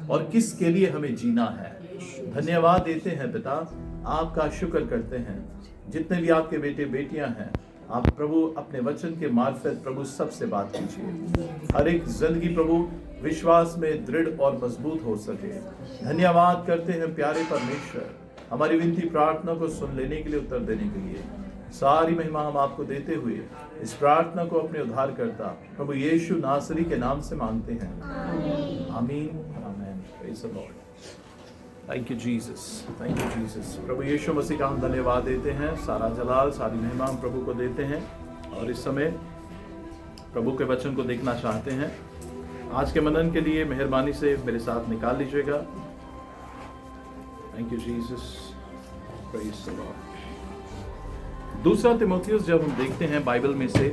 और किसके लिए हमें जीना है। धन्यवाद देते हैं पिता, आपका शुक्र करते हैं। जितने भी आपके बेटे बेटियां हैं, आप प्रभु अपने वचन के मार्फत प्रभु सबसे बात कीजिए। हर एक जिंदगी प्रभु विश्वास में दृढ़ और मजबूत हो सके। धन्यवाद करते हैं प्यारे परमेश्वर, हमारी विनती प्रार्थना को सुन लेने के लिए, उत्तर देने के लिए। सारी महिमा हम आपको देते हुए इस प्रार्थना को अपने उद्धारकर्ता प्रभु यीशु नासरी के नाम से मांगते हैं। Amen amen. Praise the lord. Thank you Jesus, thank you Jesus. प्रभु यीशु मसीह का हम धन्यवाद देते हैं। सारा जलाल, सारी महिमा हम प्रभु को देते हैं। और इस समय प्रभु के वचन को देखना चाहते हैं। आज के मनन के लिए मेहरबानी से मेरे साथ निकाल लीजिएगा। Thank you Jesus, praise the Lord. दूसरा तीमुथियुस जब हम देखते हैं बाइबल में से,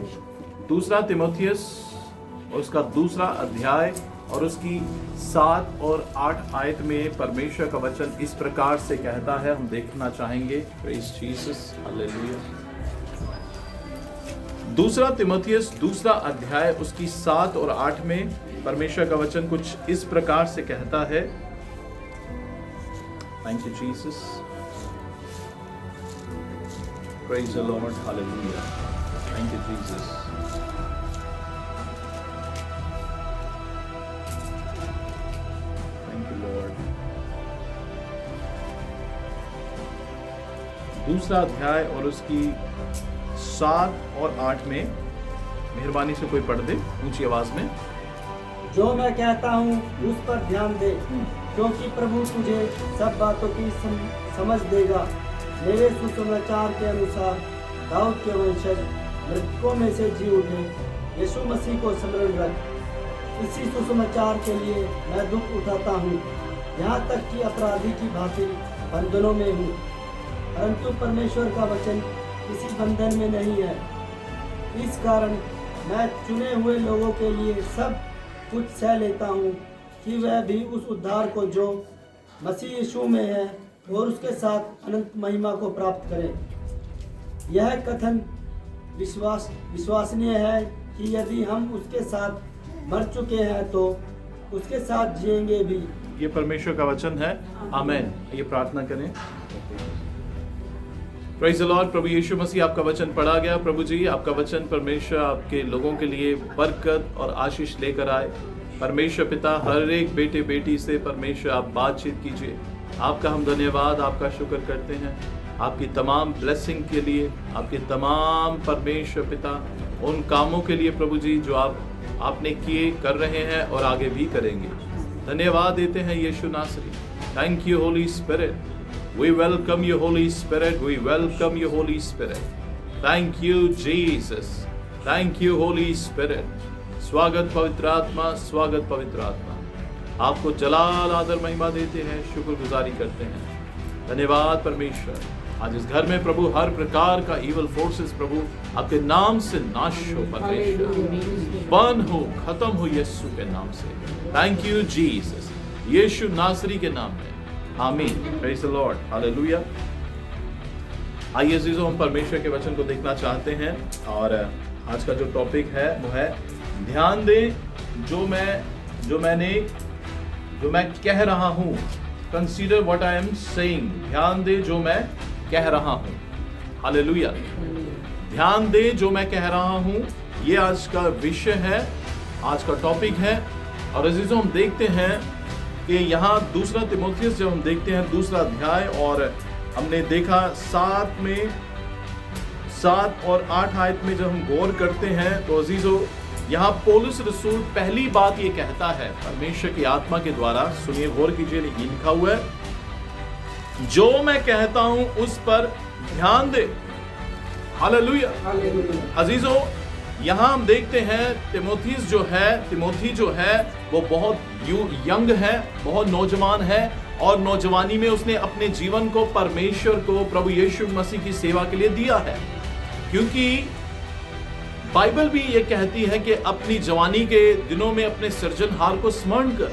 दूसरा तीमुथियुस उसका दूसरा अध्याय और उसकी 7 और 8 आयत में परमेश्वर का वचन इस प्रकार से कहता है, हम देखना चाहेंगे। Praise Jesus, hallelujah. दूसरा तीमुथियुस दूसरा अध्याय उसकी 7 और 8 में परमेश्वर का वचन कुछ इस प्रकार से कहता है। Thank you Jesus, praise the lord, hallelujah. Thank you Jesus. Thank you Lord. दूसरा अध्याय और उसकी 7 और 8 में मेहरबानी से कोई पढ़ दे ऊंची आवाज में। जो मैं कहता हूँ उस पर ध्यान दे, क्योंकि प्रभु तुझे सब बातों की समझ देगा। मेरे सुसमाचार के अनुसार दाऊद के वंशज मृतकों में से जी उठे, यीशु मसीह को स्मरण रख। इसी सुसमाचार के लिए मैं दुख उठाता हूँ, यहाँ तक कि अपराधी की भांति बंधनों में हूँ, परंतु परमेश्वर का वचन किसी बंधन में नहीं है। इस कारण मैं चुने हुए लोगों के लिए सब कुछ सह लेता हूँ, कि वह भी उस उद्धार को जो मसीह यीशु में है और उसके साथ अनंत महिमा को प्राप्त करें। यह कथन विश्वसनीय है कि यदि हम उसके साथ मर चुके हैं तो उसके साथ जिएंगे भी। ये परमेश्वर का वचन है। आमीन। ये प्रार्थना करें। Praise the lord. प्रभु यीशु मसीह, आपका वचन पढ़ा गया। प्रभु जी, आपका वचन परमेश्वर आपके लोगों के लिए बरकत और आशीष लेकर आए। परमेश्वर पिता, हर एक बेटे बेटी से परमेश्वर आप बातचीत कीजिए। आपका हम धन्यवाद, आपका शुक्र करते हैं आपकी तमाम ब्लेसिंग के लिए, आपके तमाम परमेश्वर पिता उन कामों के लिए प्रभु जी जो आपने किए, कर रहे हैं और आगे भी करेंगे। धन्यवाद देते हैं यीशु नासरी। Thank you Holi spirit. We welcome you Holy Spirit. We welcome you Holy Spirit. Thank you Jesus. Thank you Holy Spirit. स्वागत पवित्र आत्मा, स्वागत पवित्र आत्मा। आपको जलाल आदर महिमा देते हैं, शुक्रगुजारी करते हैं। धन्यवाद परमेश्वर। आज इस घर में प्रभु हर प्रकार का इवल फोर्सेस प्रभु आपके नाम से नाश हो परमेश्वर, बंद हो, खत्म हो यीशु के नाम से। थैंक यू जीसस, यीशु नासरी के नाम में। आमीन। Praise the lord, hallelujah. आइए अजीजों, हम परमेश्वर के वचन को देखना चाहते हैं और आज का जो टॉपिक है वो है ध्यान दें जो मैं कह रहा हूं। Consider what I am saying. ध्यान दे जो मैं कह रहा हूं। हालेलुया। ध्यान दे जो मैं कह रहा हूं, ये आज का विषय है, आज का टॉपिक है। और अजीजों, हम देखते हैं कि यहाँ दूसरा तीमुथियुस जब हम देखते हैं दूसरा अध्याय और हमने देखा 7 और 8 आयत में जब हम गौर करते हैं तो अजीजों, यहाँ पौलुस रसूल पहली बात ये कहता है परमेश्वर की आत्मा के द्वारा, सुनिए, गौर कीजिए, लिखा हुआ है, जो मैं कहता हूं उस पर ध्यान दे। हालेलुया। अजीजों, यहाँ हम देखते हैं तिमोथी जो है वो बहुत यंग है, बहुत नौजवान है और नौजवानी में उसने अपने जीवन को परमेश्वर को, प्रभु यीशु मसीह की सेवा के लिए दिया है। क्योंकि बाइबल भी ये कहती है कि अपनी जवानी के दिनों में अपने सृजनहार को स्मरण कर।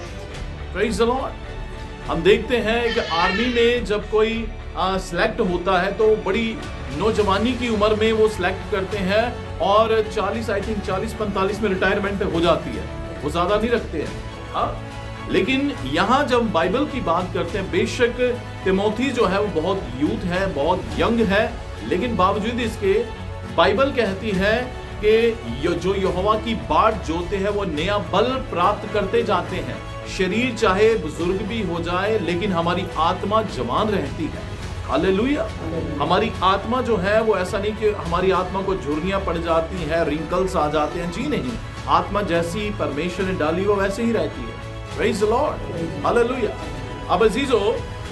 Praise the Lord. हम देखते हैं कि आर्मी में जब कोई सिलेक्ट होता है तो बड़ी नौजवानी की उम्र में वो सिलेक्ट करते हैं और 40 45 में रिटायरमेंट हो जाती है, वो ज्यादा नहीं रखते हैं। लेकिन यहाँ जब बाइबल की बात करते हैं, बेशक तिमोथी जो है वो बहुत यूथ है, बहुत यंग है, लेकिन बावजूद इसके बाइबल कहती है कि जो यहोवा की बाट जोते हैं वो नया बल प्राप्त करते जाते हैं। शरीर चाहे बुजुर्ग भी हो जाए लेकिन हमारी आत्मा जवान रहती है। हालेलुया। हमारी आत्मा जो है वो ऐसा नहीं कि हमारी आत्मा को झुर्रियां पड़ जाती हैं, रिंकल्स आ जाते हैं, जी नहीं। आत्मा जैसी परमेश्वर ने डाली वो वैसे ही रहती है। Praise the lord, hallelujah. अब अजीजो,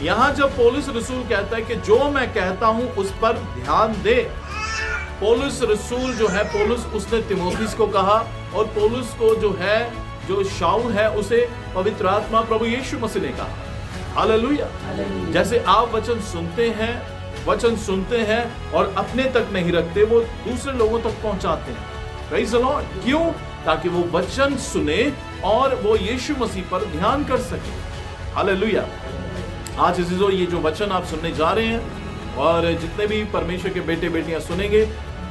यहाँ जब पौलुस रसूल कहता है कि जो मैं कहता हूं उस पर ध्यान दे, पौलुस रसूल जो है, पौलुस उसने तिमोथी को कहा, और पौलुस को जो है, जो शाऊल है, उसे पवित्र आत्मा प्रभु यीशु मसीह ने कहा। हालेलुया। जैसे आप वचन सुनते हैं और अपने तक नहीं रखते, वो दूसरे लोगों तक पहुंचाते हैं। Praise the Lord. क्यों? ताकि वो वचन सुने और वो यीशु मसीह पर ध्यान कर सके। हालेलुया। आज अजीजों, ये जो वचन आप सुनने जा रहे हैं और जितने भी परमेश्वर के बेटे बेटियां सुनेंगे,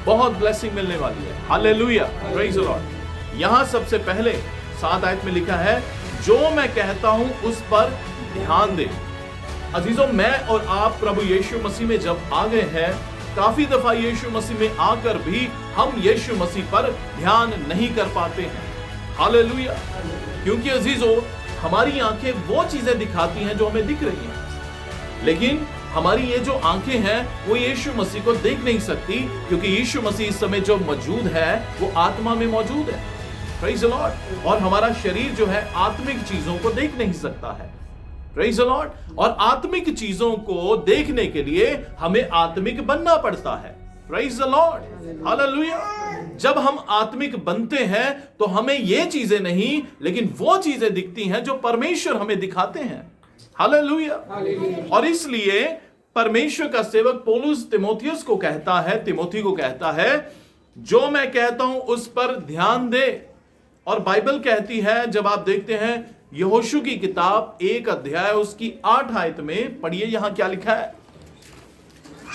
बहुत ब्लेसिंग मिलने वाली है। Hallelujah, praise the Lord. यहाँ सबसे पहले 7 आयत में लिखा है, जो मैं कहता हूं उस पर ध्यान दे। अजीजों, मैं और आप प्रभु यीशु मसीह में जब आ गए हैं, काफी दफा यीशु मसीह में आकर भी हम यीशु मसीह पर ध्यान नहीं कर पाते हैं। हालेलुया। क्योंकि अजीजों, हमारी आंखें वो चीजें दिखाती हैं जो हमें दिख रही हैं, लेकिन हमारी ये जो आंखें हैं वो यीशु मसीह को देख नहीं सकती, क्योंकि यीशु मसीह इस समय जो मौजूद है वो आत्मा में मौजूद है। Praise the Lord. और हमारा शरीर जो है आत्मिक चीजों को देख नहीं सकता है। Praise the Lord. और आत्मिक चीजों को देखने के लिए हमें आत्मिक बनना पड़ता है। Praise the lord, hallelujah. जब हम आत्मिक बनते हैं तो हमें ये चीजें नहीं, लेकिन वो चीजें दिखती हैं जो परमेश्वर हमें दिखाते हैं। हालेलुया। और इसलिए परमेश्वर का सेवक पौलुस तिमोथियस को कहता है, तिमोथी को कहता है, जो मैं कहता हूं उस पर ध्यान दे। और बाइबल कहती है, जब आप देखते हैं यहोशू की किताब 1 अध्याय उसकी 8 आयत में, पढ़िए यहां क्या लिखा है।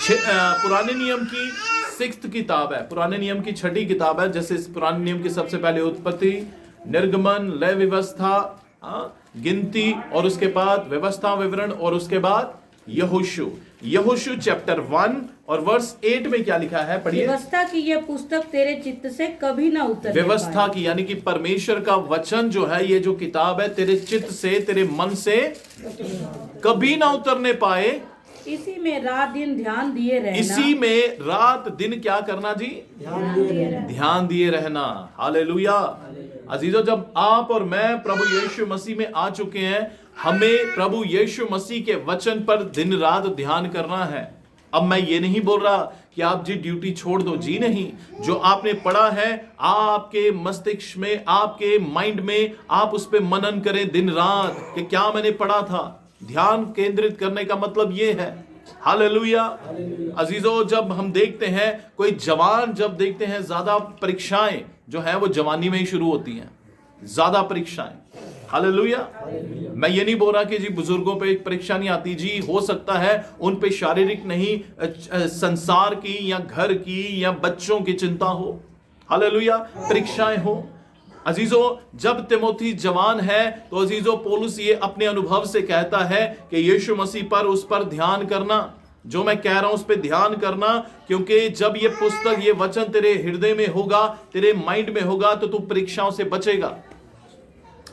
पुराने नियम की 6th किताब है, पुराने नियम की 6ठी किताब है। जैसे पुराने नियम की सबसे पहले उत्पत्ति, निर्गमन, लय व्यवस्था, गिनती, और उसके बाद व्यवस्था विवरण, और उसके बाद यहोशू चैप्टर 1 और वर्स 8 में क्या लिखा है, पढ़िए। व्यवस्था की यह पुस्तक तेरे चित्त से कभी ना उतरने पाए। व्यवस्था की यानी कि परमेश्वर का वचन जो है, ये जो किताब है, तेरे चित्त से, तेरे मन से कभी ना उतरने पाए। इसी में रात दिन ध्यान दिए रहना। इसी में रात दिन क्या करना जी? ध्यान दिए रहना। हालेलुया। अजीजों, जब आप और मैं प्रभु यीशु मसीह में आ चुके हैं, हमें प्रभु यीशु मसीह के वचन पर दिन रात ध्यान करना है। अब मैं ये नहीं बोल रहा कि आप जी ड्यूटी छोड़ दो, जी नहीं। जो आपने पढ़ा है आपके मस्तिष्क में, आपके माइंड में, आप उस पर मनन करें दिन रात कि क्या मैंने पढ़ा था। ध्यान केंद्रित करने का मतलब ये है। हालेलुया। अजीजों, जब हम देखते हैं कोई जवान, जब देखते हैं ज्यादा परीक्षाएं जो है वो जवानी में ही शुरू होती हैं, ज्यादा परीक्षाएं। हालेलुया। मैं ये नहीं बोल रहा कि जी बुजुर्गों पे परीक्षा नहीं आती, जी हो सकता है उन पे शारीरिक नहीं, संसार की या घर की या बच्चों की चिंता हो। हालेलुया। परीक्षाएं हो। अजीजों, जब तिमोथी जवान है तो अजीजों, पौलुस ये अपने अनुभव से कहता है कि यीशु मसीह पर, उस पर ध्यान करना, जो मैं कह रहा हूं उस पर ध्यान करना, क्योंकि जब ये पुस्तक, ये वचन तेरे हृदय में होगा, तेरे माइंड में होगा, तो तू परीक्षाओं से बचेगा।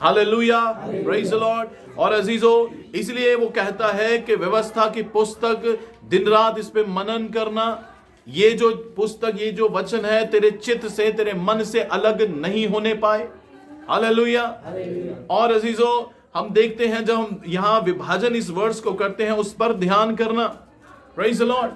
Hallelujah, praise the Lord. और अजीजों, इसलिए वो कहता है कि व्यवस्था की पुस्तक दिन रात इस पे मनन करना। ये जो पुस्तक, ये जो वचन है, तेरे चित्त से, तेरे मन से अलग नहीं होने पाए। हालेलुया। और अजीजों, हम देखते हैं जब हम यहां विभाजन इस वर्ड्स को करते हैं, उस पर ध्यान करना। Praise the lord.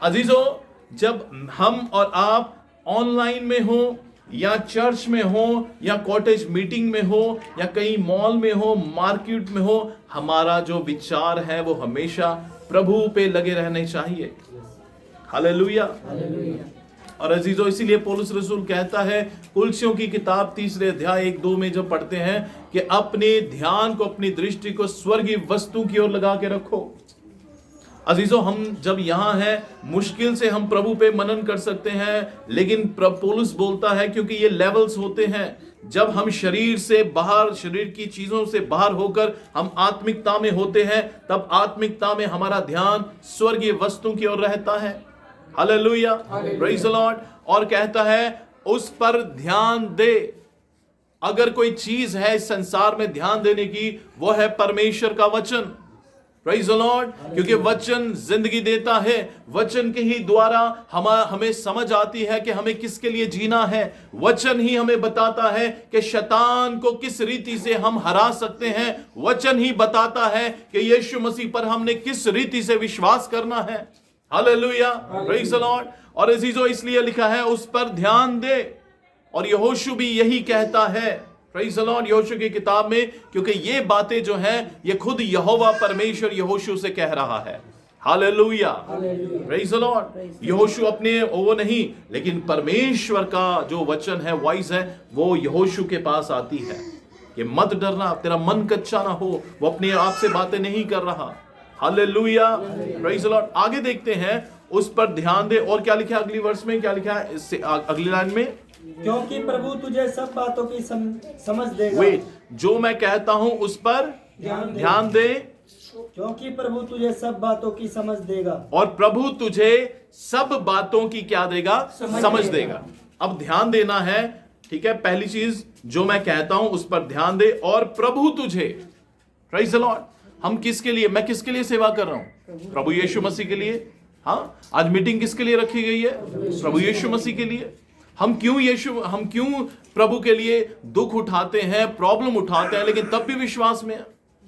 अजीजों, जब हम और आप ऑनलाइन में हो या चर्च में हो या कॉटेज मीटिंग में हो या कहीं मॉल में हो, मार्केट में हो, हमारा जो विचार है वो हमेशा प्रभु पे लगे रहने चाहिए। हालेलुया। और अजीजों, इसीलिए पौलुस रसूल कहता है कुलसियों की किताब 3 अध्याय 1-2 में जब पढ़ते हैं कि अपने ध्यान को, अपनी दृष्टि को स्वर्गीय वस्तु की ओर लगा के रखो। अजीजों, हम जब यहाँ हैं, मुश्किल से हम प्रभु पे मनन कर सकते हैं, लेकिन पौलुस बोलता है, क्योंकि ये लेवल्स होते हैं, जब हम शरीर से बाहर, शरीर की चीजों से बाहर होकर हम आत्मिकता में होते हैं, तब आत्मिकता में हमारा ध्यान स्वर्गीय वस्तु की ओर रहता है। Hallelujah, praise the Lord. और कहता है उस पर ध्यान दे। अगर कोई चीज है इस संसार में ध्यान देने की, वो है परमेश्वर का वचन। Praise the Lord. क्योंकि वचन जिंदगी देता है। वचन के ही द्वारा हमें समझ आती है कि हमें किसके लिए जीना है। वचन ही हमें बताता है कि शैतान को किस रीति से हम हरा सकते हैं। वचन ही बताता है कि यीशु मसीह पर हमने किस रीति से विश्वास करना है। Hallelujah, praise the Lord. और अजीजों, इसलिए लिखा है उस पर ध्यान दे। और यहोशू भी यही कहता है, प्रेज़ द लॉर्ड, यहोशू की किताब में, क्योंकि ये बातें जो हैं ये खुद यहोवा परमेश्वर यहोशू से कह रहा है। Hallelujah, praise the Lord. यहोशू अपने वो नहीं, लेकिन परमेश्वर का जो वचन है, वॉइस है, वो यहोशू के पास आती है कि मत डरना, तेरा मन कच्चा ना हो। वो अपने आप से बातें नहीं कर रहा। Hallelujah, praise the Lord. आगे देखते हैं, उस पर ध्यान दे। और क्या लिखा है अगली वर्ष में, क्या लिखा है इससे अगली लाइन में? क्योंकि प्रभु तुझे सब बातों की समझ देगा। वेट, जो मैं कहता हूं उस पर ध्यान दे। क्योंकि प्रभु तुझे सब बातों की समझ देगा। और प्रभु तुझे सब बातों की क्या देगा? समझ देगा। अब ध्यान देना है, ठीक है। पहली चीज, जो मैं कहता हूं उस पर ध्यान दे। और प्रभु तुझे, प्रेज़ द लॉर्ड। हम किसके लिए, मैं किसके लिए सेवा कर रहा हूं? प्रभु यीशु मसीह के लिए। हाँ, आज मीटिंग किसके लिए रखी गई है? प्रभु यीशु मसीह के लिए। हम क्यों प्रभु के लिए दुख उठाते हैं, प्रॉब्लम उठाते हैं, लेकिन तब भी विश्वास में है।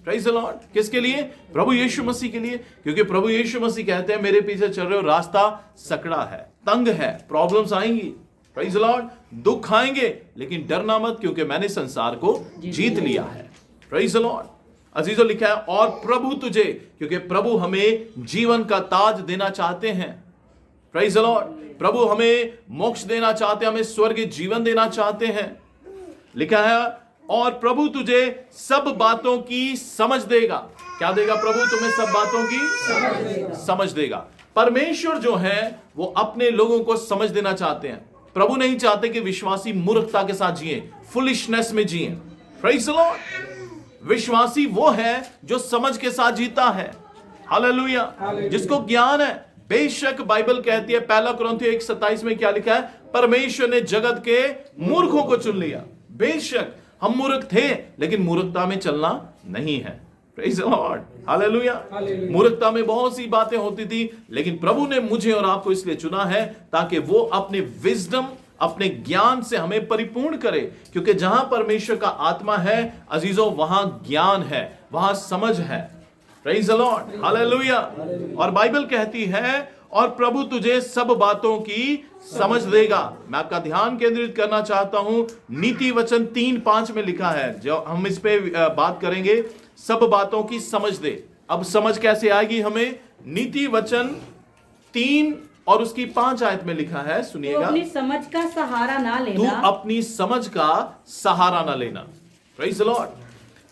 Praise the Lord. किसके लिए? प्रभु यीशु मसीह के लिए। क्योंकि प्रभु यीशु मसीह कहते हैं मेरे पीछे चल रहे हो, रास्ता सकड़ा है, तंग है, प्रॉब्लम्स आएंगी। Praise the Lord. दुख आएंगे, लेकिन डरना मत, क्योंकि मैंने संसार को जीत लिया है। Praise the lord. अजीजों, लिखा है और प्रभु तुझे, क्योंकि प्रभु हमें जीवन का ताज देना चाहते हैं। Praise the lord. प्रभु हमें मोक्ष देना चाहते हैं, हमें स्वर्गीय जीवन देना चाहते हैं। लिखा है और प्रभु तुझे सब बातों की समझ देगा। क्या देगा? प्रभु तुम्हें सब बातों की समझ देगा। परमेश्वर जो है वो अपने लोगों को समझ देना चाहते हैं। प्रभु नहीं चाहते कि विश्वासी मूर्खता के साथ जिए, फुलिशनेस में जिए। Praise the Lord. विश्वासी वो है जो समझ के साथ जीता है। हालेलुया, जिसको ज्ञान है। बेशक बाइबल कहती है, पहला कुरिन्थियों 1:27 में क्या लिखा है? परमेश्वर ने जगत के मूर्खों को चुन लिया। बेशक हम मूर्ख थे, लेकिन मूर्खता में चलना नहीं है। Praise the lord, hallelujah. मूर्खता में बहुत सी बातें होती थी, लेकिन प्रभु ने मुझे और आपको इसलिए चुना है ताकि वो अपने विजडम, अपने ज्ञान से हमें परिपूर्ण करे। क्योंकि जहां परमेश्वर का आत्मा है अजीजों, वहां ज्ञान है, वहां समझ है। Praise the lord, hallelujah. और बाइबल कहती है और प्रभु तुझे सब बातों की समझ देगा। मैं आपका ध्यान केंद्रित करना चाहता हूं, नीति वचन 3:5 में लिखा है, जो हम इस पे बात करेंगे, सब बातों की समझ दे। अब समझ कैसे आएगी हमें? नीति वचन 3 और उसकी 5 आयत में लिखा है, सुनिएगा। तू अपनी समझ का सहारा ना लेना। तू अपनी समझ का सहारा ना लेना। Praise the Lord.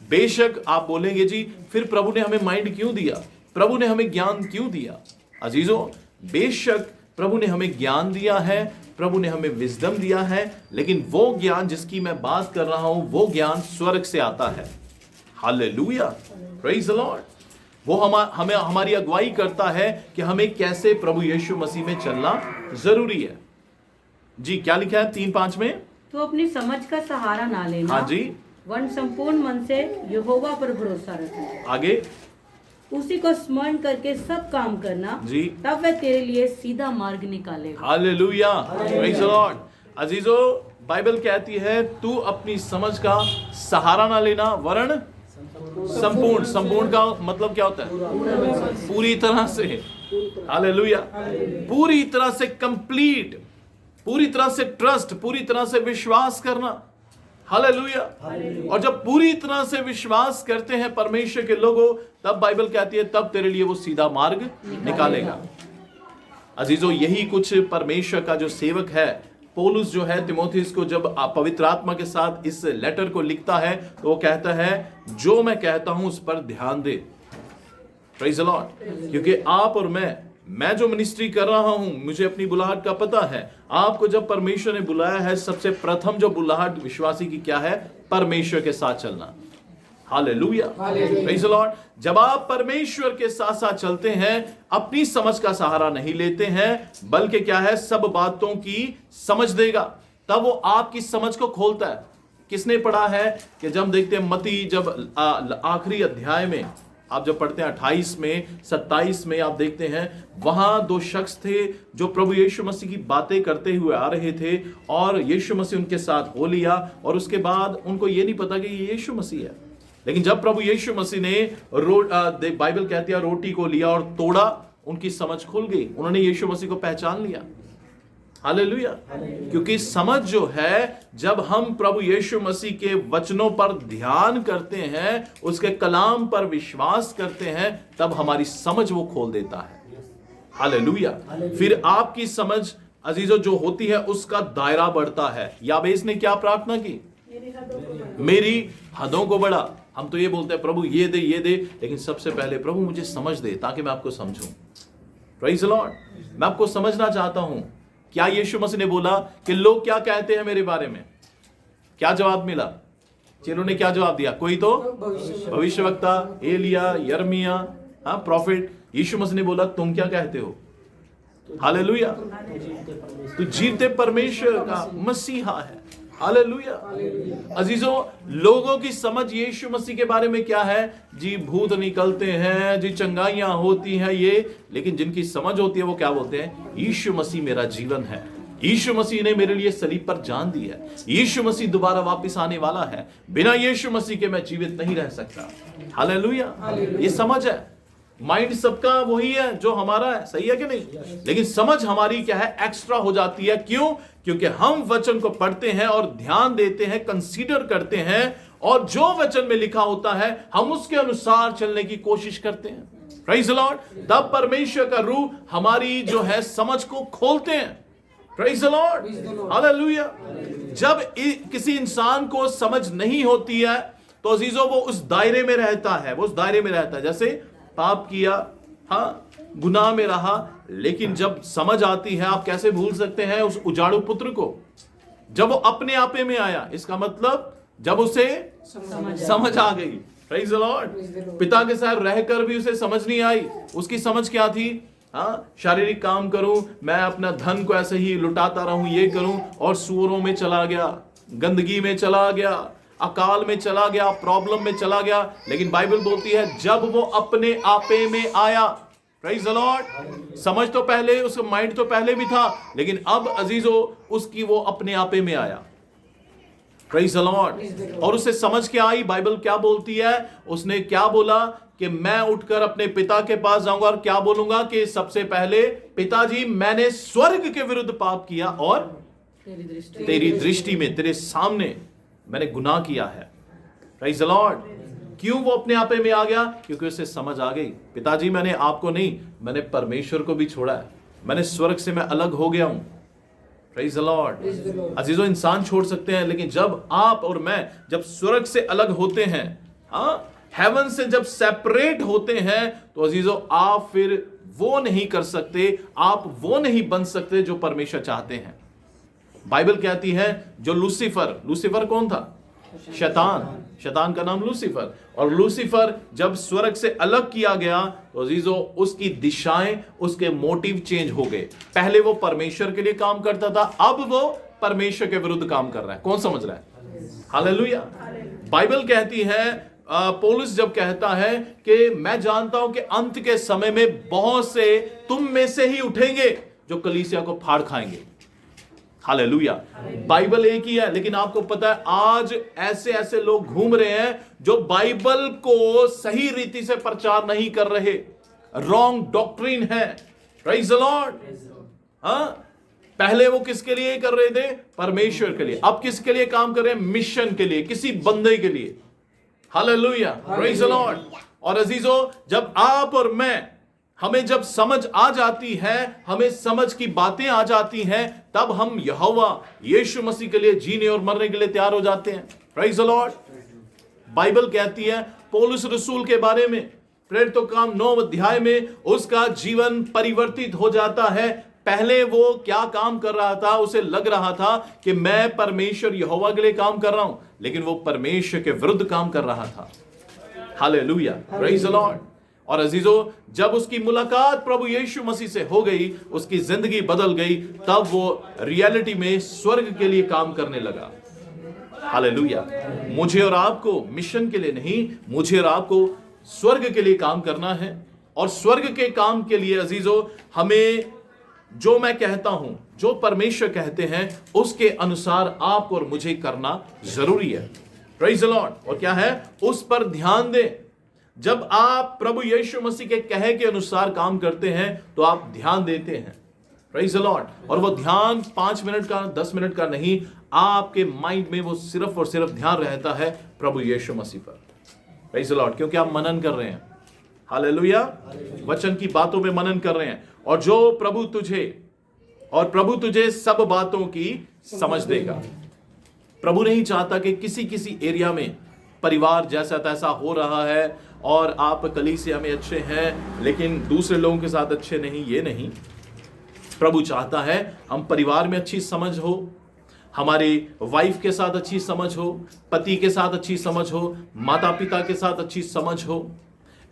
बेशक आप बोलेंगे जी फिर प्रभु ने हमें माइंड क्यों दिया, प्रभु ने हमें ज्ञान क्यों दिया? अजीजों, बेशक प्रभु ने हमें ज्ञान दिया है, प्रभु ने हमें विजडम दिया है, लेकिन वो ज्ञान जिसकी मैं बात कर रहा हूं वो ज्ञान स्वर्ग से आता है। Hallelujah, praise the Lord. वो हमें हमारी अगुवाई करता है कि हमें कैसे प्रभु यीशु मसीह में चलना जरूरी है। जी, क्या लिखा है 3:5 में? तू अपनी समझ का सहारा ना लेना। हाँ जी। वरन संपूर्ण मन से यहोवा पर भरोसा रखना। आगे, उसी को स्मरण करके सब काम करना जी, तब वह तेरे लिए सीधा मार्ग निकालेगा। Hallelujah, praise the lord. अजीजों, बाइबल कहती है तू अपनी समझ का सहारा ना लेना, वरन संपूर्ण। संपूर्ण का मतलब क्या होता है? पूरी तरह से। हालेलुया, पूरी तरह से कंप्लीट, पूरी तरह से ट्रस्ट, पूरी तरह से विश्वास करना। हालेलुया। और जब पूरी तरह से विश्वास करते हैं परमेश्वर के लोगों, तब बाइबल कहती है तब तेरे लिए वो सीधा मार्ग निकालेगा। अजीजों, यही कुछ परमेश्वर का जो सेवक है पौलुस जो है, तिमोथियस को जब पवित्र आत्मा के साथ इस लेटर को लिखता है तो वो कहता है जो मैं कहता हूं उस पर ध्यान दे। Praise the Lord. क्योंकि आप और मैं मैं जो मिनिस्ट्री कर रहा हूं, मुझे अपनी बुलाहट का पता है। आपको जब परमेश्वर ने बुलाया है, सबसे प्रथम जो बुलाहट विश्वासी की क्या है? परमेश्वर के साथ चलना। Hallelujah, praise the Lord. जब आप परमेश्वर के साथ साथ चलते हैं, अपनी समझ का सहारा नहीं लेते हैं, बल्कि क्या है? सब बातों की समझ देगा, तब वो आपकी समझ को खोलता है। किसने पढ़ा है कि जब देखते हैं मत्ती, जब आखिरी अध्याय में आप जब पढ़ते हैं 28 में 27 में, आप देखते हैं वहां दो शख्स थे जो प्रभु यीशु मसीह की बातें करते हुए आ रहे थे, और यीशु मसीह उनके साथ हो लिया, और उसके बाद उनको ये नहीं पता कि ये यीशु मसीह है। लेकिन जब प्रभु यीशु मसीह ने बाइबल कहती है रोटी को लिया और तोड़ा, उनकी समझ खुल गई, उन्होंने यीशु मसीह को पहचान लिया। हालेलुया। क्योंकि समझ जो है, जब हम प्रभु यीशु मसीह के वचनों पर ध्यान करते हैं, उसके कलाम पर विश्वास करते हैं, तब हमारी समझ वो खोल देता है। हालेलुया। फिर आपकी समझ अजीजों जो होती है, उसका दायरा बढ़ता है। याबेस ने क्या प्रार्थना की? मेरी हदों को बढ़ा। हम तो ये बोलते हैं प्रभु ये दे, लेकिन सबसे पहले प्रभु मुझे समझ दे ताकि मैं आपको समझूं। Praise the Lord. मैं आपको समझना चाहता हूं, क्या यीशु मसीह ने बोला कि लोग क्या कहते हैं मेरे बारे में? क्या जवाब मिला? चेलों ने क्या जवाब दिया? कोई तो भविष्यवक्ता, एलिया, यर्मिया, प्रॉफिट। यीशु मसीह ने बोला तुम क्या कहते हो? हालेलुया। तो जीवते परमेश्वर का मसीहा है। हालेलुया। अजीजों, लोगों की समझ यीशु मसीह के बारे में क्या है? जी भूत निकलते हैं, जी चंगाइयां होती हैं ये, लेकिन जिनकी समझ होती है वो क्या बोलते हैं? यीशु मसीह मेरा जीवन है, यीशु मसीह ने मेरे लिए सलीब पर जान दी है, यीशु मसीह दोबारा वापस आने वाला है, बिना यीशु मसीह के मैं जीवित नहीं रह सकता। हालेलुया। ये समझ है। माइंड सबका वही है जो हमारा है, सही है कि नहीं? लेकिन समझ हमारी क्या है? एक्स्ट्रा हो जाती है। क्यों? क्योंकि हम वचन को पढ़ते हैं और ध्यान देते हैं, कंसीडर करते हैं, और जो वचन में लिखा होता है हम उसके अनुसार चलने की कोशिश करते हैं। Praise the Lord. तब परमेश्वर का रूह हमारी जो है समझ को खोलते हैं। Praise the lord. हालेलुया। जब किसी इंसान को समझ नहीं होती है, तो अजीजों वो उस दायरे में रहता है, जैसे पाप किया, गुनाह में रहा, लेकिन जब समझ आती है, आप कैसे भूल सकते हैं उस उजाड़ू पुत्र को? जब वो अपने आपे में आया, इसका मतलब जब उसे समझ आ गई। Praise the Lord. पिता के साथ रहकर भी उसे समझ नहीं आई। उसकी समझ क्या थी? शारीरिक काम करूं, मैं अपना धन को ऐसे ही लुटाता रहूं, ये करूं, और सूअरों में चला गया, गंदगी में चला गया, अकाल में चला गया, प्रॉब्लम में चला गया। लेकिन बाइबल बोलती है जब वो अपने आपे में आया, प्रेज़ द लॉर्ड। समझ तो पहले, उसका माइंड तो पहले भी था, लेकिन अब अजीजों उसकी वो अपने आपे में आया। Praise the Lord. और उसे समझ के आई। बाइबल क्या बोलती है? उसने क्या बोला कि मैं उठकर अपने पिता के पास जाऊंगा और क्या बोलूंगा कि सबसे पहले पिताजी, मैंने स्वर्ग के विरुद्ध पाप किया और तेरी दृष्टि में, तेरे सामने मैंने गुनाह किया है। Praise the Lord. क्यों वो अपने आपे में आ गया? क्योंकि उसे समझ आ गई, पिताजी मैंने आपको नहीं, मैंने परमेश्वर को भी छोड़ा है, मैंने स्वर्ग से मैं अलग हो गया हूं। Praise the lord. अजीजों, इंसान छोड़ सकते हैं, लेकिन जब आप और मैं जब स्वर्ग से अलग होते हैं, हेवन से जब सेपरेट होते हैं, तो अजीजों आप फिर वो नहीं कर सकते, आप वो नहीं बन सकते जो परमेश्वर चाहते हैं। बाइबल कहती है जो लूसीफर कौन था? शैतान का नाम लूसीफर। और लूसीफर जब स्वर्ग से अलग किया गया, तो अजीजों उसकी दिशाएं, उसके मोटिव चेंज हो गए। पहले वो परमेश्वर के लिए काम करता था, अब वो परमेश्वर के विरुद्ध काम कर रहा है। कौन समझ रहा है? हालेलुया। बाइबल कहती है, पौलुस जब कहता है कि मैं जानता हूं कि अंत के समय में बहुत से तुम में से ही उठेंगे जो कलीसिया को फाड़ खाएंगे। हालेलुया। बाइबल एक ही है, लेकिन आपको पता है आज ऐसे लोग घूम रहे हैं जो बाइबल को सही रीति से प्रचार नहीं कर रहे, रॉन्ग डॉक्ट्रिन है। Praise the Lord. पहले वो किसके लिए कर रहे थे? परमेश्वर के लिए। अब किसके लिए काम कर रहे हैं? मिशन के लिए, किसी बंदे के लिए। हालेलुया। Praise the Lord. और अजीजों, जब आप और मैं, हमें जब समझ आ जाती है, हमें समझ की बातें आ जाती हैं, तब हम यहोवा यीशु मसीह के लिए जीने और मरने के लिए तैयार हो जाते हैं। Praise the Lord. बाइबल कहती है पौलुस रसूल के बारे में प्रेरितों का काम 9 अध्याय में उसका जीवन परिवर्तित हो जाता है। पहले वो क्या काम कर रहा था, उसे लग रहा था कि मैं परमेश्वर यहोवा के लिए काम कर रहा हूं, लेकिन वो परमेश्वर के विरुद्ध काम कर रहा था। Hallelujah, praise the Lord. और अजीजों, जब उसकी मुलाकात प्रभु यीशु मसीह से हो गई, उसकी जिंदगी बदल गई, तब वो रियलिटी में स्वर्ग के लिए काम करने लगा। हालेलुया। मुझे और आपको मिशन के लिए नहीं, मुझे और आपको स्वर्ग के लिए काम करना है। और स्वर्ग के काम के लिए अजीजों, हमें जो मैं कहता हूं, जो परमेश्वर कहते हैं, उसके अनुसार आप और मुझे करना जरूरी है। Praise the Lord. और क्या है, उस पर ध्यान दें। जब आप प्रभु यीशु मसीह के कहे के अनुसार काम करते हैं तो आप ध्यान देते हैं। Praise the Lord. और वो ध्यान 5 मिनट का, 10 मिनट का नहीं, आपके माइंड में वो सिर्फ और सिर्फ ध्यान रहता है प्रभु यीशु मसीह पर। Praise the Lord. क्योंकि आप मनन कर रहे हैं। हालेलुया। वचन की बातों में मनन कर रहे हैं। और जो प्रभु तुझे सब बातों की समझ देगा। प्रभु नहीं चाहता कि किसी एरिया में परिवार जैसा तैसा हो रहा है और आप कलीसिया में अच्छे हैं लेकिन दूसरे लोगों के साथ अच्छे नहीं, ये नहीं। प्रभु चाहता है हम परिवार में अच्छी समझ हो, हमारी वाइफ के साथ अच्छी समझ हो, पति के साथ अच्छी समझ हो, माता पिता के साथ अच्छी समझ हो।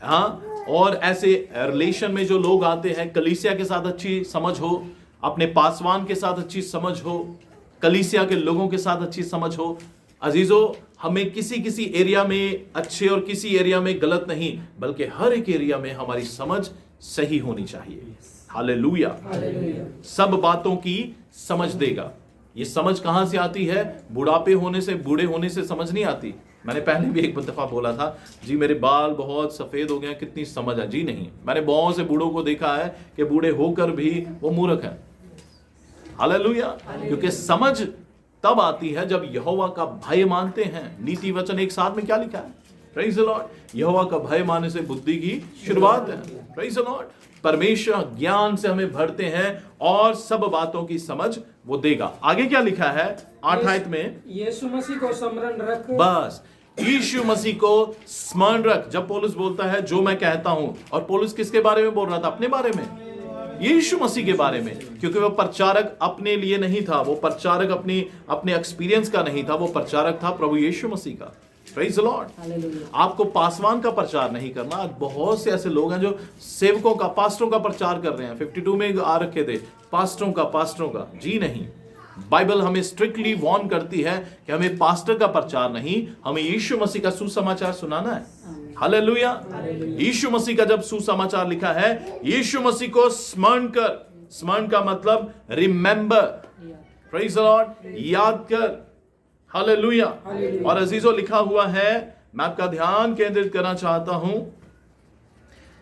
हाँ, और ऐसे रिलेशन में जो लोग आते हैं, कलीसिया के साथ अच्छी समझ हो, अपने पासवान के साथ अच्छी समझ हो, कलीसिया के लोगों के साथ अच्छी समझ हो। अजीजों, हमें किसी एरिया में अच्छे और किसी एरिया में गलत नहीं, बल्कि हर एक एरिया में हमारी समझ सही होनी चाहिए। हालेलुया। सब बातों की समझ देगा। ये समझ कहां से आती है? बूढ़े होने से समझ नहीं आती। मैंने पहले भी एक दफा बोला था, जी मेरे बाल बहुत सफेद हो गए, कितनी समझ है? जी नहीं। मैंने बहुत से बूढ़ों को देखा है कि बूढ़े होकर भी वो मूर्ख हैं। हालेलुया। क्योंकि समझ तब आती है जब यहोवा का भय मानते हैं। नीति वचन एक साथ में क्या लिखा है? Praise the Lord. यहोवा का भय मानने से बुद्धि की शुरुआत है। Praise the Lord. परमेश्वर ज्ञान से हमें भरते हैं और सब बातों की समझ वो देगा। आगे क्या लिखा है 8 आयत में? यीशु मसीह को स्मरण रख। बस, यीशु मसीह को स्मरण रख। जब पौलुस बोलता है जो मैं कहता हूं, और पौलुस किसके बारे में बोल रहा था? अपने बारे में, यीशु मसीह के बारे में। क्योंकि वो प्रचारक अपने लिए नहीं था, वो प्रचारक अपने एक्सपीरियंस का नहीं था, वो प्रचारक था प्रभु यीशु मसीह का। Praise the Lord. आपको पासवान का प्रचार नहीं करना। आज बहुत से ऐसे लोग हैं जो सेवकों का, पास्टरों का प्रचार कर रहे हैं। 52 में आ रखे थे पास्टरों का। जी नहीं। बाइबल हमें स्ट्रिक्टली वार्न करती है कि हमें पास्टर का प्रचार नहीं, हमें यीशु मसीह का सुसमाचार सुनाना है। हालेलुया। यीशु मसीह का जब सुसमाचार लिखा है, यीशु मसीह को स्मरण कर। स्मरण का मतलब रिमेंबर। Praise the Lord. याद कर। हालेलुया। और अजीजों, लिखा हुआ है, मैं आपका ध्यान केंद्रित करना चाहता हूं।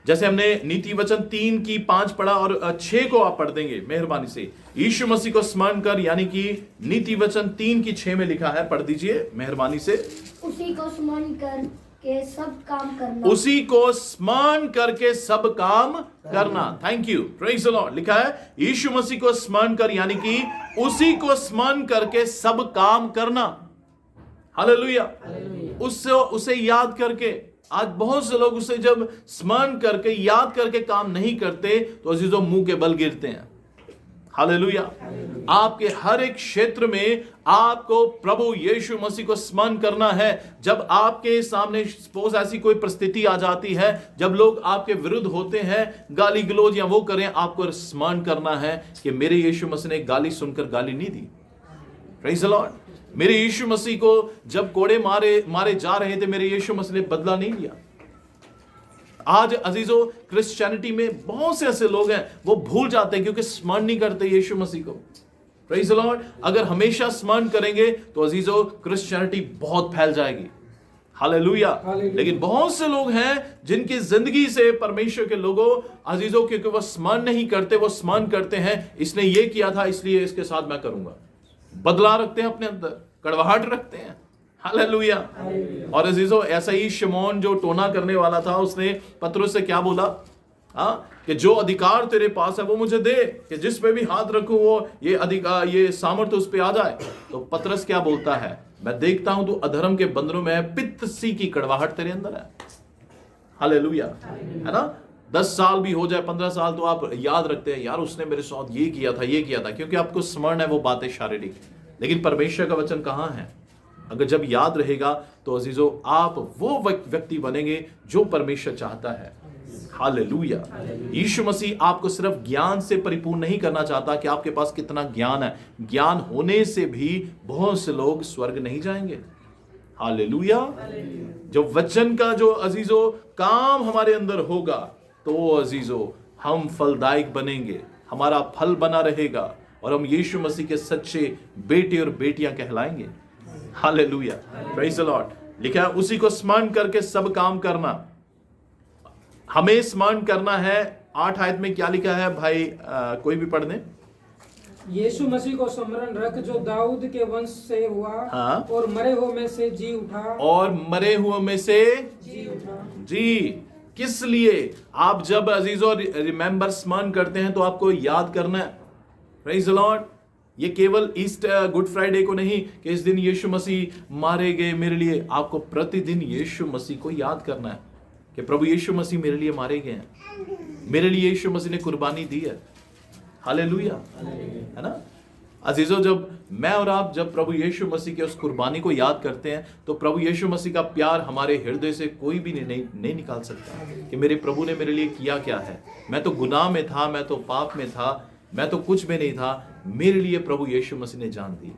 जैसे हमने नीति वचन 3 की 5 पढ़ा और 6 को आप पढ़ देंगे मेहरबानी से। यीशु मसीह को स्मरण कर, यानी कि नीति वचन 3 की 6 में लिखा है, पढ़ दीजिए मेहरबानी से। उसी को स्मरण करके सब काम करना। उसी को स्मरण करके सब काम करना। Thank you. Praise the lord. लिखा है यीशु मसीह को स्मरण कर, यानी कि उसी को स्मरण करके सब काम करना। हालेलुया। उसे याद करके। आज बहुत से लोग उसे जब स्मरण करके, याद करके काम नहीं करते तो अजीजों मुंह के बल गिरते हैं। हालेलुया। आपके हर एक क्षेत्र में आपको प्रभु यीशु मसीह को स्मरण करना है। जब आपके सामने सपोज ऐसी कोई परिस्थिति आ जाती है, जब लोग आपके विरुद्ध होते हैं, गाली गलौज या वो करें, आपको स्मरण करना है कि मेरे यीशु मसीह ने गाली सुनकर गाली नहीं दी। Praise the Lord. मेरे यीशु मसीह को जब कोड़े मारे जा रहे थे, मेरे यीशु मसीह ने बदला नहीं लिया। आज अजीजों, क्रिश्चियनिटी में बहुत से ऐसे लोग हैं, वो भूल जाते हैं क्योंकि स्मरण नहीं करते यीशु मसीह को। Praise the Lord. अगर हमेशा स्मरण करेंगे तो अजीजों, क्रिश्चियनिटी बहुत फैल जाएगी। हालेलुया। लेकिन बहुत से लोग हैं जिनकी जिंदगी से परमेश्वर के लोगों अजीजों, क्योंकि वो स्मरण नहीं करते, वो स्मरण करते हैं इसने ये किया था इसलिए इसके साथ मैं करूंगा। बदला रखते हैं अपने अंदर, कड़वाहट रखते हैं। हालेलुया। और अजीजों, ऐसा ही शिमोन जो टोना करने वाला था, उसने पतरस से क्या बोला? कि जो अधिकार तेरे पास है वो मुझे दे, कि जिस पे भी हाथ रखूं वो ये अधिकार, ये सामर्थ्य उस पे आ जाए। तो पतरस क्या बोलता है? मैं देखता हूं तू अधर्म के बंधनों में है, पित्त सी की कड़वाहट तेरे अंदर है। हालेलुया, है ना। 10 साल भी हो जाए, 15 साल, तो आप याद रखते हैं, यार उसने मेरे साथ ये किया था, क्योंकि आपको स्मरण है वो बातें शारीरिक। लेकिन परमेश्वर का वचन कहाँ है? अगर जब याद रहेगा तो अजीजों आप वो व्यक्ति बनेंगे जो परमेश्वर चाहता है। हालेलुया। यीशु मसीह आपको सिर्फ ज्ञान से परिपूर्ण नहीं करना चाहता कि आपके पास कितना ज्ञान है। ज्ञान होने से भी बहुत से लोग स्वर्ग नहीं जाएंगे। हालेलुया। जो वचन का जो अजीजों काम हमारे अंदर होगा तो अजीजों हम फलदायक बनेंगे, हमारा फल बना रहेगा और हम यीशु मसीह के सच्चे बेटे और बेटियां कहलाएंगे। Hallelujah, praise the lord. लिखा है उसी को स्मरण करके सब काम करना। हमें स्मरण करना है। 8 आयत में क्या लिखा है भाई? कोई भी पढ़ दे। यीशु मसीह को स्मरण रख जो दाऊद के वंश से हुआ, हाँ। और मरे हुए में से जी उठा, और मरे हुए में से जी उठा। जी, किस लिए? आप जब अजीजों रिमेंबर स्मरण करते हैं तो आपको याद करना है। Praise the Lord. ये केवल गुड फ्राइडे को नहीं कि इस दिन यीशु मसीह मारे गए मेरे लिए। आपको प्रतिदिन यीशु मसीह को याद करना है कि प्रभु यीशु मसीह मेरे लिए मारे गए हैं, मेरे लिए यीशु मसीह ने कुर्बानी दी है। हालेलुया, है ना अजीजों। जब मैं और आप जब प्रभु यीशु मसीह के उस कुर्बानी को याद करते हैं तो प्रभु यीशु मसीह का प्यार हमारे हृदय से कोई भी नहीं निकाल सकता कि मेरे प्रभु ने मेरे लिए किया क्या है। मैं तो गुनाह में था, मैं तो पाप में था, मैं तो कुछ भी नहीं था। मेरे लिए प्रभु यीशु मसीह ने जान दी,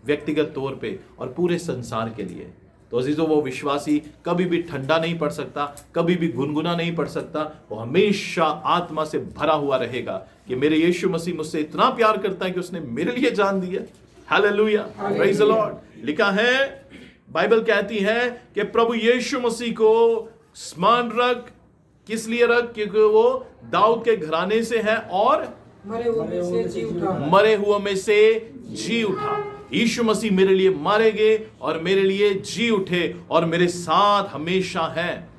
व्यक्तिगत तौर पे और पूरे संसार के लिए। तो अजीजों वो विश्वासी कभी भी ठंडा नहीं पड़ सकता, कभी भी गुनगुना नहीं पड़ सकता। वो हमेशा आत्मा से भरा हुआ रहेगा कि मेरे यीशु मसीह मुझसे इतना प्यार करता है कि उसने मेरे लिए जान दी है। Hallelujah, praise the lord. लिखा है, बाइबल कहती है कि प्रभु यीशु मसीह को स्मरण रख। किस लिए रख? क्योंकि वो दाऊद के घराने से है और मरे हुए में से जी उठा। मरे हुए में से जी उठा। यीशु मसीह मेरे लिए मारे गए और मेरे लिए जी उठे और मेरे साथ हमेशा हैं।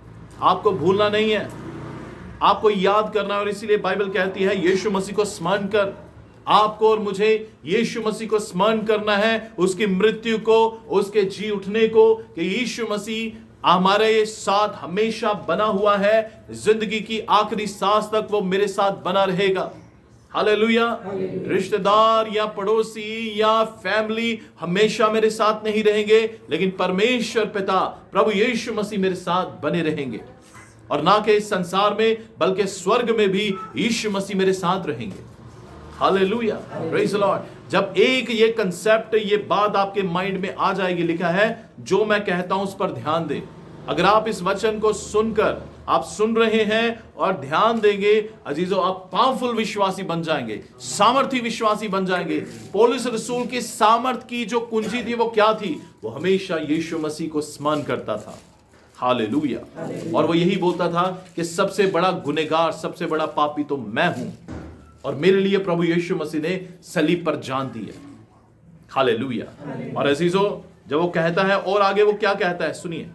आपको भूलना नहीं है, आपको याद करना है। और इसीलिए बाइबल कहती है यीशु मसीह को स्मरण कर। आपको और मुझे यीशु मसीह को स्मरण करना है, उसकी मृत्यु को, उसके जी उठने को, कि यीशु मसीह हमारे साथ हमेशा बना हुआ है। जिंदगी की आखिरी सांस तक वो मेरे साथ बना रहेगा। हालेलुया। रिश्तेदार या पड़ोसी या फैमिली हमेशा मेरे साथ नहीं रहेंगे, लेकिन परमेश्वर पिता प्रभु यीशु मसीह मेरे साथ बने रहेंगे। और ना कि इस संसार में बल्कि स्वर्ग में भी यीशु मसीह मेरे साथ रहेंगे। Hallelujah, praise the Lord. जब एक ये कंसेप्ट, ये बात आपके माइंड में आ जाएगी, लिखा है जो मैं कहता हूं उस पर ध्यान दे। अगर आप इस वचन को सुनकर आप सुन रहे हैं और ध्यान देंगे अजीजों, आप पावरफुल विश्वासी बन जाएंगे, सामर्थी विश्वासी बन जाएंगे। पौलुस रसूल की सामर्थ की जो कुंजी थी वो क्या थी? वो हमेशा यीशु मसीह को स्मरण करता था। हालेलुया। और वो यही बोलता था कि सबसे बड़ा गुनहगार, सबसे बड़ा पापी तो मैं हूं और मेरे लिए प्रभु यीशु मसीह ने सलीब पर जान दी है। हालेलुया। और अजीजों जब वो कहता है, और आगे वो क्या कहता है सुनिए।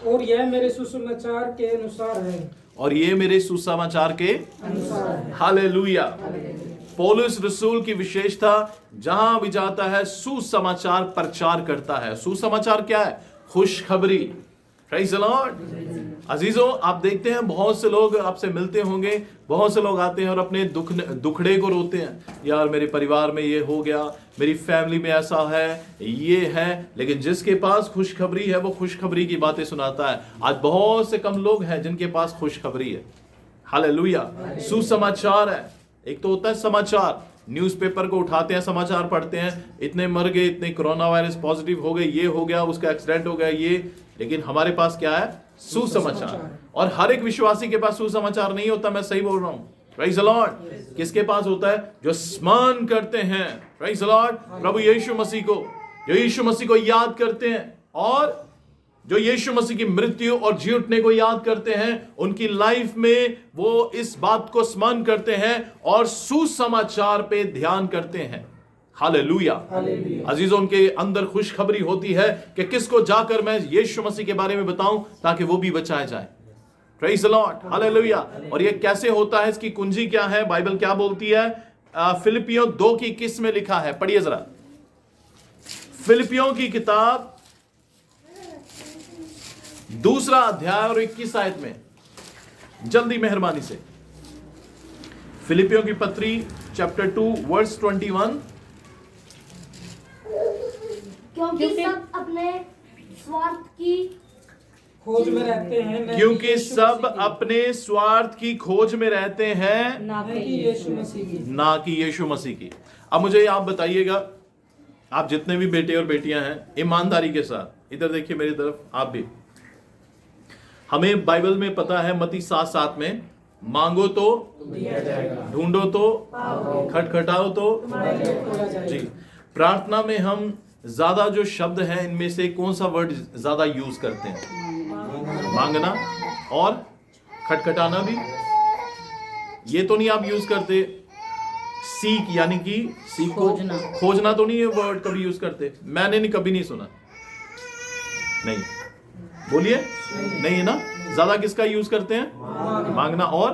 और यह मेरे सुसमाचार के अनुसार है। और ये मेरे सुसमाचार के अनुसार है। हालेलुया। पौलुस रसूल की विशेषता, जहां भी जाता है सुसमाचार प्रचार करता है। सुसमाचार क्या है? खुशखबरी। Praise the lord. अजीजों आप देखते हैं बहुत से लोग आपसे मिलते होंगे, बहुत से लोग आते हैं और अपने दुखड़े को रोते हैं। यार मेरे परिवार में ये हो गया, मेरी फैमिली में ऐसा है, ये है। लेकिन जिसके पास खुशखबरी है वो खुशखबरी की बातें सुनाता है। आज बहुत से कम लोग हैं जिनके पास खुशखबरी है। हालेलुया। सुसमाचार है। एक तो होता है समाचार, न्यूज़पेपर को उठाते हैं, समाचार पढ़ते हैं, इतने मर गए, इतने कोरोना वायरस पॉजिटिव हो गए, ये हो गया, उसका एक्सीडेंट हो गया, ये। लेकिन हमारे पास क्या है? सुसमाचार। और हर एक विश्वासी के पास सुसमाचार नहीं होता, मैं सही बोल रहा हूं। Praise the Lord. किसके पास होता है? जो स्मरण करते हैं, प्रेज़ द लॉर्ड, प्रभु यीशु मसीह को, जो यीशु मसीह को याद करते हैं और जो यीशु मसीह की मृत्यु और जी उठने को याद करते हैं। उनकी लाइफ में वो इस बात को स्मरण करते हैं और सुसमाचार पे ध्यान करते हैं। हालेलुया। अजीजों उनके अंदर खुशखबरी होती है कि किसको जाकर मैं यीशु मसीह के बारे में बताऊं ताकि वो भी बचाया जाए। Praise the lord. हालेलुया। और ये कैसे होता है? इसकी कुंजी क्या है? बाइबल क्या बोलती है? फिलिपियों 2:21 में लिखा है, पढ़िए जरा। फिलिपियों की किताब दूसरा अध्याय और 21 आयत में, जल्दी मेहरबानी से, फिलिपियों की पत्री चैप्टर 2 वर्स 21। क्योंकि सब अपने स्वार्थ की खोज में रहते हैं, न कि क्योंकि यीशु सब मसीह की। अपने स्वार्थ की खोज में रहते हैं, ना न कि यीशु मसीह की। ना कि यीशु मसीह की। अब मुझे आप बताइएगा, आप जितने भी बेटे और बेटियां हैं, ईमानदारी के साथ इधर देखिए मेरी तरफ, आप भी। हमें बाइबल में पता है मत्ती 7:7 में, मांगो तो ढूंढो तो खटखटाओ तो जी। प्रार्थना में हम ज्यादा जो शब्द हैं इनमें से कौन सा वर्ड ज्यादा यूज करते हैं? मांगना और खटखटाना भी। ये तो नहीं आप यूज करते सीक, यानी कि सीक को खोजना तो नहीं, ये वर्ड कभी यूज करते? मैंने नहीं, कभी नहीं सुना। नहीं, बोलिए, नहीं है ना? ज्यादा किसका यूज करते हैं? मांगना और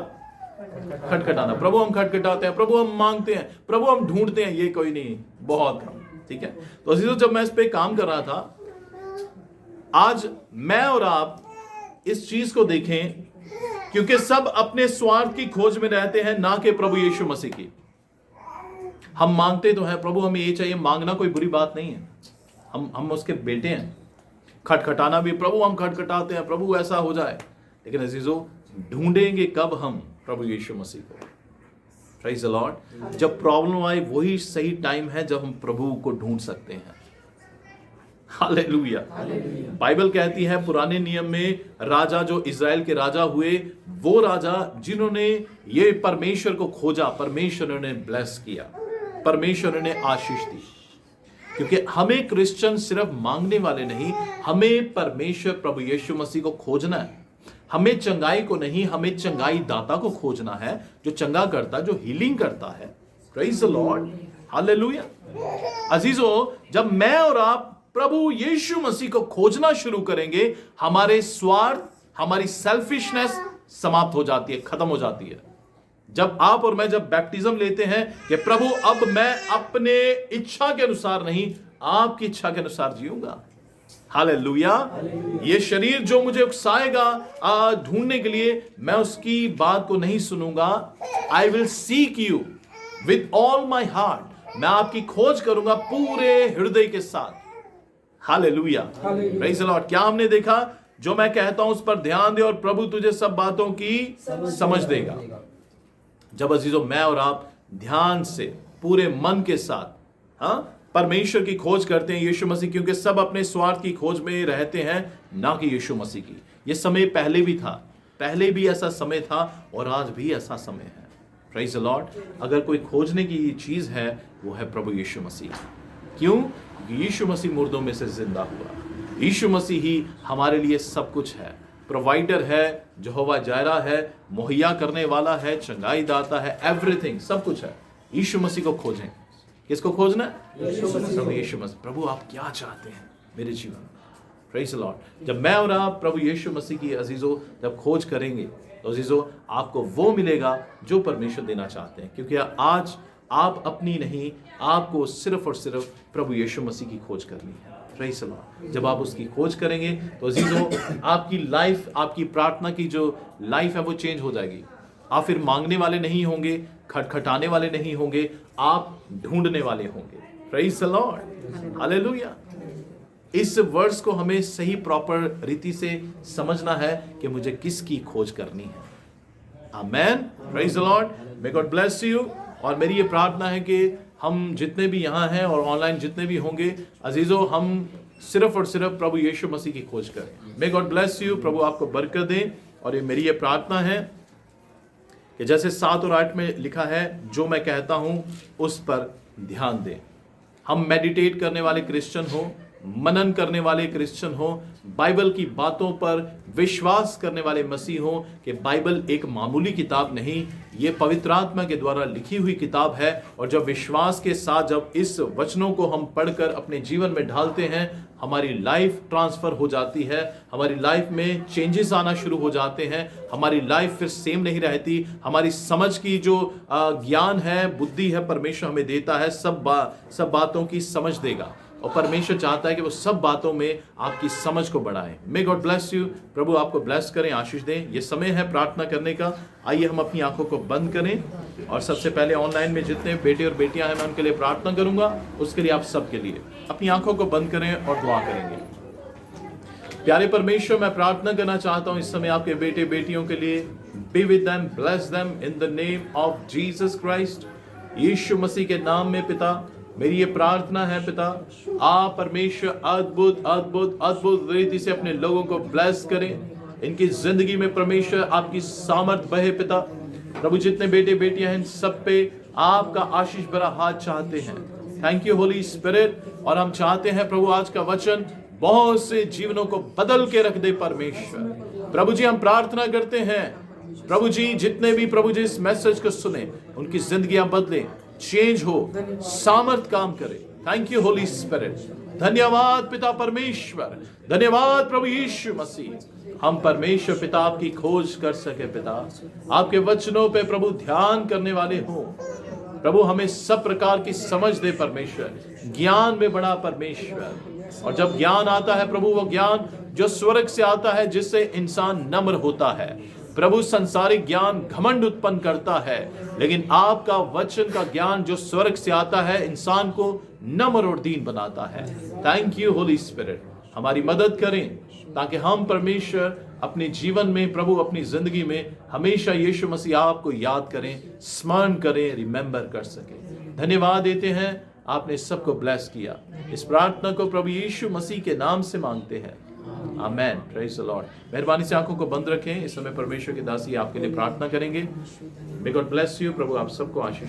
खटखटाना। प्रभु हम खटखटाते हैं, प्रभु हम मांगते हैं, प्रभु हम ढूंढते हैं, ये कोई नहीं, बहुत कम। ठीक है। तो अजीजों, जब मैं इस पे काम कर रहा था, आज मैं और आप इस चीज को देखें, क्योंकि सब अपने स्वार्थ की खोज में रहते हैं, ना कि प्रभु यीशु मसीह की। हम मांगते तो हैं, प्रभु हमें ये चाहिए, मांगना कोई बुरी बात नहीं है, हम उसके बेटे हैं। खटखटाना भी, प्रभु हम खटखटाते हैं, प्रभु ऐसा हो जाए। लेकिन अजीजों, ढूंढेंगे कब हम प्रभु यीशु मसीह को? Praise the Lord. जब प्रॉब्लम आए, वही सही टाइम है जब हम प्रभु को ढूंढ सकते हैं। हालेलुया। बाइबल कहती है पुराने नियम में राजा जो इज़राइल के राजा हुए, वो राजा जिन्होंने ये परमेश्वर को खोजा, परमेश्वर ने ब्लेस किया, परमेश्वर ने आशीष दी। क्योंकि हमें क्रिश्चियन सिर्फ मांगने वाले नहीं, हमें परमेश्वर प्रभु यीशु मसीह को खोजना है। हमें चंगाई को नहीं, हमें चंगाई दाता को खोजना है, जो चंगा करता, जो हीलिंग करता है। Praise the lord, hallelujah. अजीजों, जब मैं और आप प्रभु यीशु मसीह को खोजना शुरू करेंगे, हमारे स्वार्थ, हमारी सेल्फिशनेस समाप्त हो जाती है, खत्म हो जाती है। जब आप और मैं जब बैप्टिज्म लेते हैं कि प्रभु अब मैं अपने इच्छा के अनुसार नहीं, आपकी इच्छा के अनुसार जीऊंगा। हालेलुया। ये शरीर जो मुझे उकसाएगा ढूंढने के लिए, मैं उसकी बात को नहीं सुनूंगा। I will seek you with all my heart. मैं आपकी खोज करूंगा पूरे हृदय के साथ। Hallelujah, praise the Lord. क्या हमने देखा? जो मैं कहता हूं उस पर ध्यान दे और प्रभु तुझे सब बातों की समझ देगा। जब अजीजों मैं और आप ध्यान से पूरे मन के साथ परमेश्वर की खोज करते हैं, यीशु मसीह, क्योंकि सब अपने स्वार्थ की खोज में रहते हैं, ना कि यीशु मसीह की। ये समय पहले भी था, पहले भी ऐसा समय था और आज भी ऐसा समय है। Praise the Lord. अगर कोई खोजने की चीज है, वो है प्रभु यीशु मसीह। क्यों? यीशु मसीह मुर्दों में से जिंदा हुआ। यीशु मसीह ही हमारे लिए सब कुछ है, प्रोवाइडर है, यहोवा जायरा है, मुहैया करने वाला है, चंगाई दाता है, एवरीथिंग, सब कुछ है। यीशु मसीह को खोजें। किसको खोजना है? प्रभु यीशु मसीह। प्रभु आप क्या चाहते हैं मेरे जीवन में? Praise the Lord. जब मैं और आप प्रभु यीशु मसीह की अजीजों जब खोज करेंगे, तो अजीजों आपको वो मिलेगा जो परमेश्वर देना चाहते हैं। क्योंकि आज आप अपनी नहीं, आपको सिर्फ और सिर्फ प्रभु यीशु मसीह की खोज करनी है। Praise the Lord. जब आप उसकी खोज करेंगे, तो अजीजों आपकी लाइफ, आपकी प्रार्थना की जो लाइफ है वो चेंज हो जाएगी। आप फिर मांगने वाले नहीं होंगे, खटखटाने वाले नहीं होंगे, आप ढूंढने वाले होंगे। Praise the lord, hallelujah. इस वर्स को हमें सही प्रॉपर रीति से समझना है कि मुझे किसकी खोज करनी है। Amen. Praise the lord. May God bless you. और मेरी ये प्रार्थना है कि हम जितने भी यहाँ हैं और ऑनलाइन जितने भी होंगे, अजीजों, हम सिर्फ और सिर्फ प्रभु यीशु मसीह की खोज करें। May God bless you. प्रभु आपको बरकत दें। और ये मेरी ये प्रार्थना है कि जैसे 7 और 8 में लिखा है, जो मैं कहता हूं उस पर ध्यान दें। हम मेडिटेट करने वाले क्रिश्चियन हो, मनन करने वाले क्रिश्चियन हो, बाइबल की बातों पर विश्वास करने वाले मसीह हो, कि बाइबल एक मामूली किताब नहीं, ये पवित्र आत्मा के द्वारा लिखी हुई किताब है। और जब विश्वास के साथ जब इस वचनों को हम पढ़कर अपने जीवन में ढालते हैं, हमारी लाइफ ट्रांसफर हो जाती है, हमारी लाइफ में चेंजेस आना शुरू हो जाते हैं, हमारी लाइफ फिर सेम नहीं रहती। हमारी समझ की जो ज्ञान है, बुद्धि है, परमेश्वर हमें देता है, सब बातों की समझ देगा। और परमेश्वर चाहता है कि वो सब बातों में आपकी समझ को बढ़ाए। May God bless you. प्रभु आपको ब्लेस करें, आशीष दें। ये समय है प्रार्थना करने का। आइए हम अपनी आंखों को बंद करें और सबसे पहले ऑनलाइन में जितने बेटे और बेटियां हैं मैं उनके लिए प्रार्थना करूंगा, उसके लिए आप सबके लिए अपनी आंखों को बंद करें और दुआ करेंगे। प्यारे परमेश्वर, मैं प्रार्थना करना चाहता हूं इस समय आपके बेटे बेटियों के लिए। Be with them, bless them in the name of Jesus Christ. Yeshu Masih के नाम में पिता मेरी ये प्रार्थना है पिता, आप परमेश्वर अद्भुत अद्भुत अद्भुत रीति से अपने लोगों को ब्लेस करें। इनकी जिंदगी में परमेश्वर आपकी सामर्थ बहे पिता। प्रभु जितने बेटे बेटियां हैं सब पे आपका आशीष भरा हाथ चाहते हैं। Thank you Holi spirit. और हम चाहते हैं प्रभु आज का वचन बहुत से जीवनों को बदल के रख दे परमेश्वर। प्रभु जी हम प्रार्थना करते हैं प्रभु जी जितने भी प्रभु जी इस मैसेज को सुने उनकी जिंदगियां बदले, चेंज हो, सामर्थ काम करे। Thank you Holi spirit. धन्यवाद पिता परमेश्वर, धन्यवाद प्रभु यीशु मसीह। हम परमेश्वर पिता आपकी खोज कर सके पिता, आपके वचनों पे प्रभु ध्यान करने वाले हो प्रभु। हमें सब प्रकार की समझ दे परमेश्वर, ज्ञान में बड़ा परमेश्वर। और जब ज्ञान आता है प्रभु, वो ज्ञान जो स्वर्ग से आता है जिससे इंसान नम्र होता है प्रभु। संसारिक ज्ञान घमंड उत्पन्न करता है, लेकिन आपका वचन का ज्ञान जो स्वर्ग से आता है इंसान को नम्र और दीन बनाता है। Thank you Holi spirit. हमारी मदद करें ताकि हम परमेश्वर अपने जीवन में प्रभु, अपनी जिंदगी में हमेशा यीशु मसीह आपको याद करें, स्मरण करें, रिमेंबर कर सके। धन्यवाद देते हैं, आपने सबको ब्लेस किया। इस प्रार्थना को प्रभु यीशु मसीह के नाम से मांगते हैं, आमेन। Praise the Lord. मेहरबानी से आंखों को बंद रखें। इस समय परमेश्वर की दासी आपके लिए प्रार्थना करेंगे। May God bless you. प्रभु आप सबको आशीष